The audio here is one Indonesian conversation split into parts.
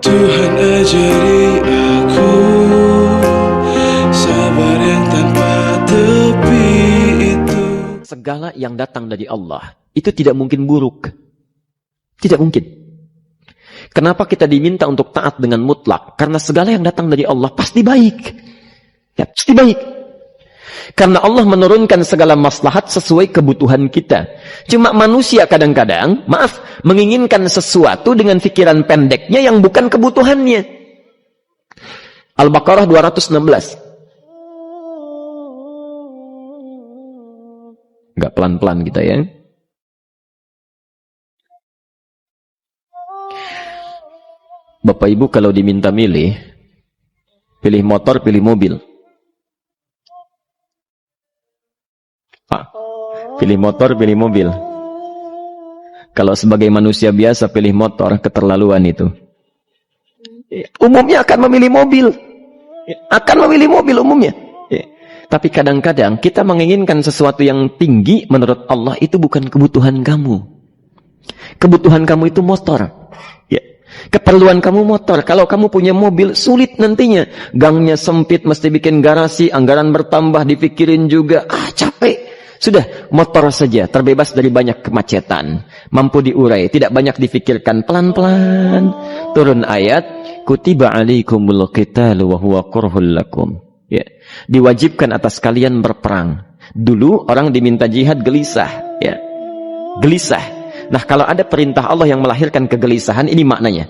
Tuhan ajari aku sabar yang tanpa tepi itu. Segala yang datang dari Allah itu tidak mungkin buruk. Tidak mungkin. Kenapa kita diminta untuk taat dengan mutlak? Karena segala yang datang dari Allah pasti baik. Ya, pasti baik. Karena Allah menurunkan segala maslahat sesuai kebutuhan kita. Cuma manusia kadang-kadang, menginginkan sesuatu dengan pikiran pendeknya yang bukan kebutuhannya. Al-Baqarah 216. Enggak pelan-pelan kita ya. Bapak Ibu kalau diminta milih motor, pilih mobil. Pak, pilih motor, pilih mobil. Kalau sebagai manusia biasa pilih motor, keterlaluan itu. Umumnya akan memilih mobil. Akan memilih mobil umumnya. Tapi kadang-kadang kita menginginkan sesuatu yang tinggi, menurut Allah itu bukan kebutuhan kamu. Kebutuhan kamu itu motor. Ya. Keperluan kamu motor. Kalau kamu punya mobil, sulit nantinya. Gangnya sempit, mesti bikin garasi, anggaran bertambah, dipikirin juga. Capek. Sudah, motor saja, terbebas dari banyak kemacetan. Mampu diurai, tidak banyak difikirkan. Pelan-pelan. Turun ayat, kutiba alaikumul qitalu wa huwa kurhul lakum. Ya. Diwajibkan atas kalian berperang. Dulu orang diminta jihad gelisah. Ya. Gelisah. Nah, kalau ada perintah Allah yang melahirkan kegelisahan, ini maknanya.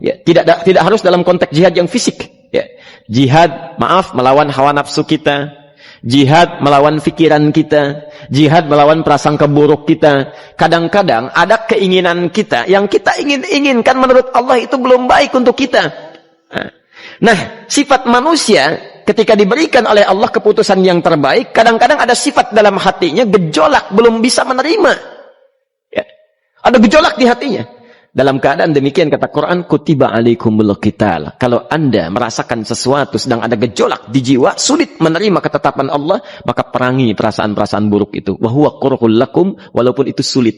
Ya, tidak harus dalam konteks jihad yang fisik. Ya. Jihad, melawan hawa nafsu kita. Jihad melawan pikiran kita. Jihad melawan prasangka buruk kita. Kadang-kadang ada keinginan kita yang kita inginkan menurut Allah itu belum baik untuk kita. Nah, sifat manusia ketika diberikan oleh Allah keputusan yang terbaik, kadang-kadang ada sifat dalam hatinya gejolak, belum bisa menerima. Ya. Ada gejolak di hatinya. Dalam keadaan demikian kata Quran, kutiba alaikumul qital. Kalau Anda merasakan sesuatu sedang ada gejolak di jiwa, sulit menerima ketetapan Allah, maka perangi perasaan-perasaan buruk itu. Wa huwa kurhul lakum, walaupun itu sulit.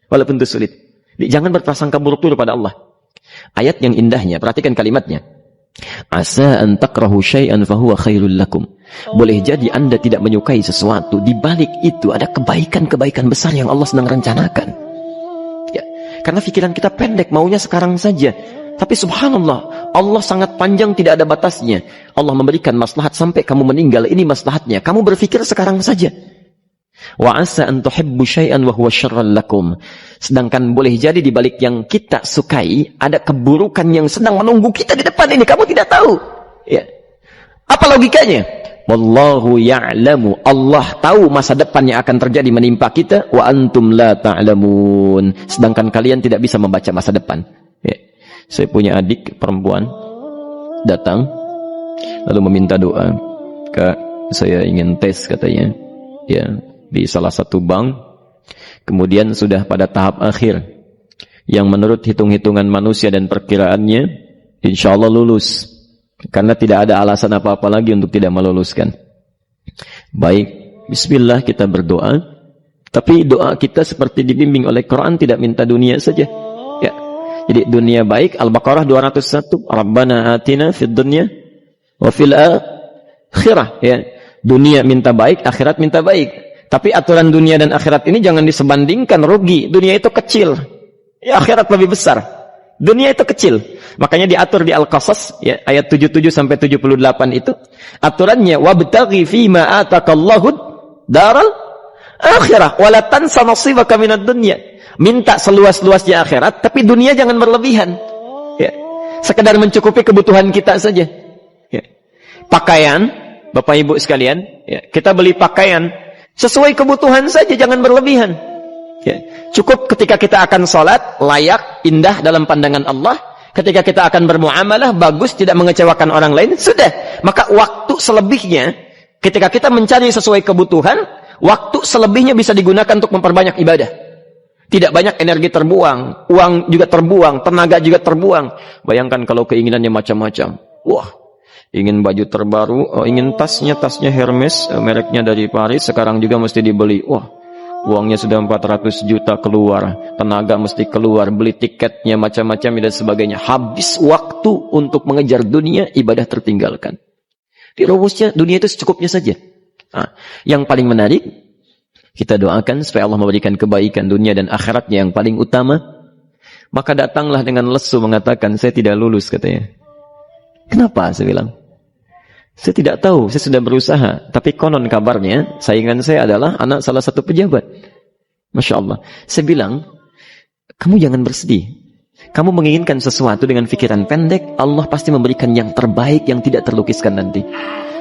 Walaupun itu sulit. Jangan berprasangka buruk dulu pada Allah. Ayat yang indahnya, perhatikan kalimatnya. Asa an takrahu syai'an fahuwa khairul lakum. Boleh jadi Anda tidak menyukai sesuatu, di balik itu ada kebaikan-kebaikan besar yang Allah sedang rencanakan. Karena pikiran kita pendek, maunya sekarang saja. Tapi subhanallah, Allah sangat panjang, tidak ada batasnya. Allah memberikan maslahat sampai kamu meninggal, ini maslahatnya. Kamu berpikir sekarang saja. Wa asa an tuhibbu syai'an wa huwa syarrul lakum. Sedangkan boleh jadi di balik yang kita sukai, ada keburukan yang sedang menunggu kita di depan ini. Kamu tidak tahu. Ya. Apa logikanya? Wallahu ya'lamu. Allah tahu masa depan yang akan terjadi menimpa kita. Wa antum la ta'lamun. Sedangkan kalian tidak bisa membaca masa depan. Ya. Saya punya adik perempuan datang lalu meminta doa. Kak, saya ingin tes katanya. Ya, di salah satu bank. Kemudian sudah pada tahap akhir. Yang menurut hitung-hitungan manusia dan perkiraannya, insya Allah lulus. Karena tidak ada alasan apa-apa lagi untuk tidak meluluskan. Baik, bismillah kita berdoa. Tapi doa kita seperti dibimbing oleh Quran, tidak minta dunia saja. Ya. Jadi dunia baik, Al-Baqarah 201. Rabbana atina fid dunya wa fil akhirah. Ya. Dunia minta baik, akhirat minta baik. Tapi aturan dunia dan akhirat ini jangan disebandingkan, rugi. Dunia itu kecil. Ya, akhirat lebih besar. Dunia itu kecil. Makanya diatur di Al-Qasas ya, ayat 77 sampai 78 itu aturannya wabtaghi fima atakallahu daral akhirah wala tansa nasibaka minad dunya. Minta seluas-luasnya akhirat, tapi dunia jangan berlebihan. Ya. Sekedar mencukupi kebutuhan kita saja. Ya. Pakaian, Bapak Ibu sekalian, ya, kita beli pakaian sesuai kebutuhan saja, jangan berlebihan. Ya. Cukup ketika kita akan sholat, layak, indah dalam pandangan Allah. Ketika kita akan bermuamalah, bagus, tidak mengecewakan orang lain, sudah. Maka waktu selebihnya, ketika kita mencari sesuai kebutuhan, waktu selebihnya bisa digunakan untuk memperbanyak ibadah. Tidak banyak energi terbuang, uang juga terbuang, tenaga juga terbuang. Bayangkan kalau keinginannya macam-macam. Wah, ingin baju terbaru, ingin tasnya Hermes, mereknya dari Paris, sekarang juga mesti dibeli. Wah, Uangnya sudah 400 juta keluar, tenaga mesti keluar, beli tiketnya macam-macam dan sebagainya. Habis waktu untuk mengejar dunia, ibadah tertinggalkan. Di rumusnya dunia itu secukupnya saja. Nah, yang paling menarik, kita doakan supaya Allah memberikan kebaikan dunia dan akhiratnya yang paling utama. Maka datanglah dengan lesu mengatakan, saya tidak lulus katanya. Kenapa? Saya bilang, saya tidak tahu, saya sudah berusaha. Tapi konon kabarnya, saingan saya adalah anak salah satu pejabat. Masya Allah. Saya bilang, kamu jangan bersedih. Kamu menginginkan sesuatu dengan pikiran pendek, Allah pasti memberikan yang terbaik yang tidak terlukiskan nanti.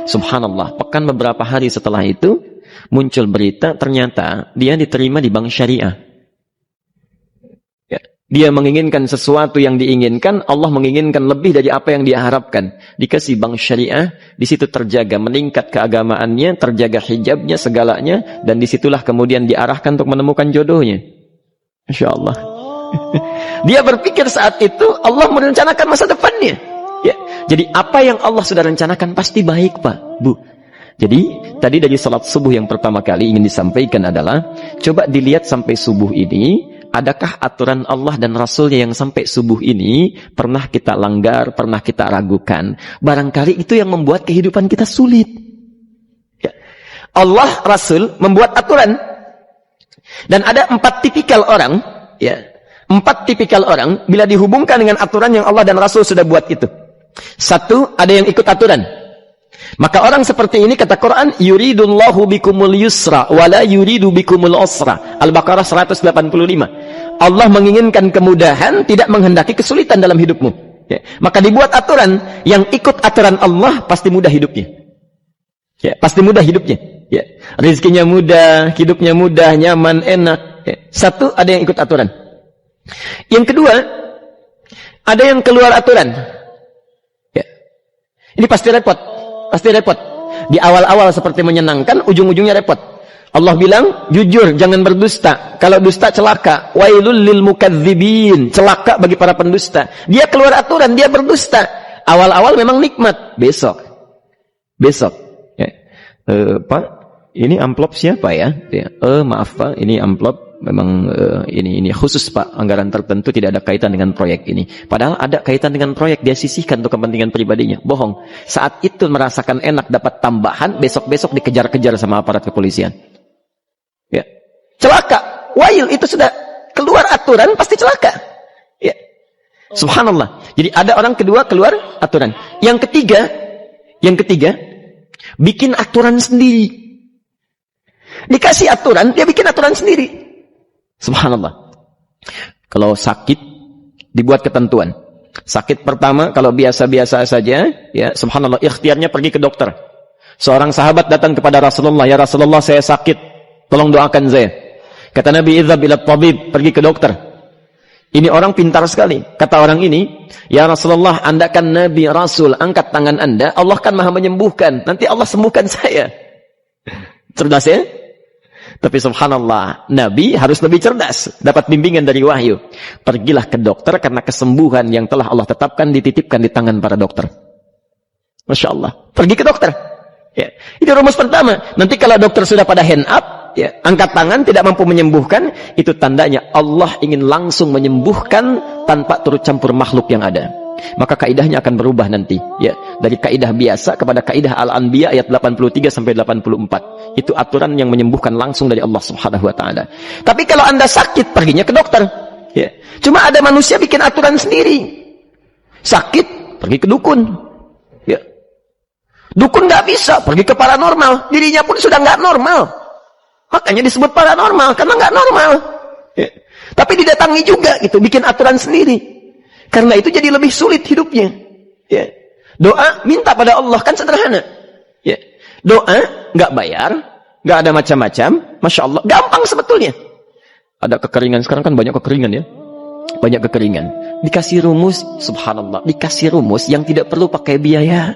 Subhanallah. Pekan beberapa hari setelah itu, muncul berita, ternyata dia diterima di bank syariah. Dia menginginkan sesuatu yang diinginkan, Allah menginginkan lebih dari apa yang dia harapkan. Dikasih bank syariah, di situ terjaga, meningkat keagamaannya, terjaga hijabnya, segalanya, dan disitulah kemudian diarahkan untuk menemukan jodohnya. Masya Allah. Dia berpikir saat itu Allah merencanakan masa depannya. Ya. Jadi apa yang Allah sudah rencanakan pasti baik, Pak, Bu. Jadi tadi dari salat subuh yang pertama kali ingin disampaikan adalah, coba dilihat sampai subuh ini, adakah aturan Allah dan Rasulnya yang sampai subuh ini pernah kita langgar, pernah kita ragukan? Barangkali itu yang membuat kehidupan kita sulit. Ya. Allah, Rasul membuat aturan. Dan ada 4 tipikal orang, ya, 4 tipikal orang bila dihubungkan dengan aturan yang Allah dan Rasul sudah buat itu. 1, ada yang ikut aturan. Maka orang seperti ini kata Quran, yuridullahu bikumul yusra wala yuridu bikumul usra. Al-Baqarah 185. Allah menginginkan kemudahan, tidak menghendaki kesulitan dalam hidupmu. Ya. Maka dibuat aturan, yang ikut aturan Allah pasti mudah hidupnya. Ya, pasti mudah hidupnya. Ya. Rizkinya mudah, hidupnya mudah, nyaman, enak. Ya. 1, ada yang ikut aturan. Yang kedua, ada yang keluar aturan. Ya. Ini pasti repot. Pasti repot. Di awal-awal seperti menyenangkan, ujung-ujungnya repot. Allah bilang, jujur, jangan berdusta. Kalau dusta celaka. Wailul lil mukadzibin. Celaka bagi para pendusta. Dia keluar aturan, dia berdusta. Awal-awal memang nikmat. Besok. Ya. Pak, ini amplop siapa ya? Ya. Maaf Pak, ini amplop memang ini khusus Pak, anggaran tertentu tidak ada kaitan dengan proyek ini. Padahal ada kaitan dengan proyek, dia sisihkan untuk kepentingan pribadinya. Bohong. Saat itu merasakan enak dapat tambahan, besok-besok dikejar-kejar sama aparat kepolisian. Ya. Celaka. Wail, itu sudah keluar aturan pasti celaka. Ya. Subhanallah. Jadi ada orang kedua keluar aturan. Yang ketiga bikin aturan sendiri. Dikasih aturan, dia bikin aturan sendiri. Subhanallah. Kalau sakit, dibuat ketentuan. Sakit pertama, kalau biasa-biasa saja, ya, subhanallah, ikhtiarnya pergi ke dokter. Seorang sahabat datang kepada Rasulullah, ya Rasulullah, saya sakit, tolong doakan saya. Kata Nabi, idhab ila tabib, pergi ke dokter. Ini orang pintar sekali. Kata orang ini, ya Rasulullah, Anda kan Nabi Rasul, angkat tangan Anda, Allah kan maha menyembuhkan, nanti Allah sembuhkan saya. Cerdas ya? Tapi subhanallah, Nabi harus lebih cerdas, dapat bimbingan dari wahyu. Pergilah ke dokter karena kesembuhan yang telah Allah tetapkan dititipkan di tangan para dokter. Masya Allah. Pergi ke dokter. Ya. Itu rumus pertama. Nanti kalau dokter sudah pada hand up, ya, angkat tangan tidak mampu menyembuhkan, itu tandanya Allah ingin langsung menyembuhkan tanpa turut campur makhluk yang ada. Maka kaidahnya akan berubah nanti, ya, dari kaidah biasa kepada kaidah Al-Anbiya ayat 83 sampai 84. Itu aturan yang menyembuhkan langsung dari Allah Subhanahu wa taala. Tapi kalau Anda sakit, perginya ke dokter, ya. Cuma ada manusia bikin aturan sendiri. Sakit, pergi ke dukun. Ya. Dukun nggak bisa, pergi ke paranormal. Dirinya pun sudah nggak normal. Makanya disebut paranormal karena nggak normal. Ya. Tapi didatangi juga gitu, bikin aturan sendiri. Karena itu jadi lebih sulit hidupnya. Ya. Doa, minta pada Allah, kan sederhana. Ya. Doa, nggak bayar, nggak ada macam-macam, Masya Allah, gampang sebetulnya. Ada kekeringan, sekarang kan banyak kekeringan ya. Banyak kekeringan. Dikasih rumus, subhanallah, dikasih rumus yang tidak perlu pakai biaya.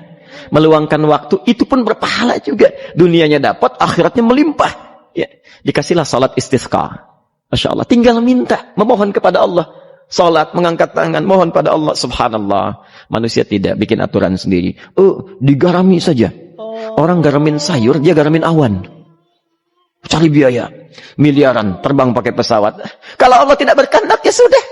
Meluangkan waktu, itu pun berpahala juga. Dunianya dapat, akhiratnya melimpah. Ya. Dikasihlah salat istisqa. Masya Allah, tinggal minta, memohon kepada Allah. Salat, mengangkat tangan, mohon pada Allah. Subhanallah. Manusia tidak bikin aturan sendiri. Oh, digarami saja. Orang garamin sayur, dia garamin awan. Cari biaya. Miliaran, terbang pakai pesawat. Kalau Allah tidak berkehendak, ya sudah.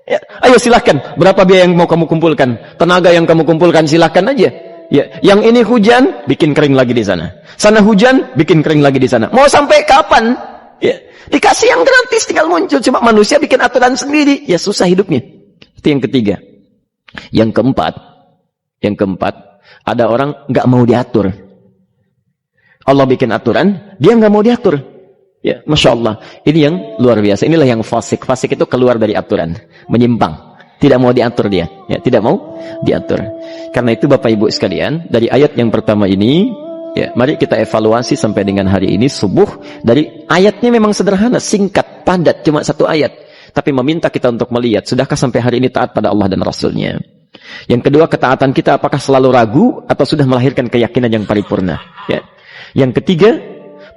Ya, ayo silahkan. Berapa biaya yang mau kamu kumpulkan? Tenaga yang kamu kumpulkan, silahkan aja. Ya, yang ini hujan, bikin kering lagi di sana. Sana hujan, bikin kering lagi di sana. Mau sampai kapan? Ya, dikasih yang gratis, tinggal muncul. Cuma manusia bikin aturan sendiri. Ya susah hidupnya. Itu yang ketiga. Yang keempat, ada orang nggak mau diatur. Allah bikin aturan, dia nggak mau diatur. Ya, masya Allah. Ini yang luar biasa. Inilah yang fasik. Fasik itu keluar dari aturan, menyimpang, tidak mau diatur dia. Ya, tidak mau diatur. Karena itu Bapak Ibu sekalian, dari ayat yang pertama ini, ya, mari kita evaluasi sampai dengan hari ini subuh. Dari ayatnya memang sederhana, singkat, padat, cuma satu ayat. Tapi meminta kita untuk melihat, sudahkah sampai hari ini taat pada Allah dan Rasulnya? Yang kedua, ketaatan kita apakah selalu ragu atau sudah melahirkan keyakinan yang paripurna? Ya. Yang ketiga,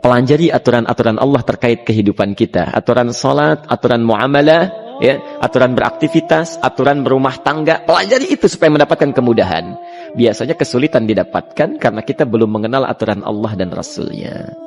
pelajari aturan-aturan Allah terkait kehidupan kita. Aturan salat, aturan muamalah, ya, aturan beraktivitas, aturan berumah tangga. Pelajari itu supaya mendapatkan kemudahan. Biasanya kesulitan didapatkan karena kita belum mengenal aturan Allah dan Rasulnya.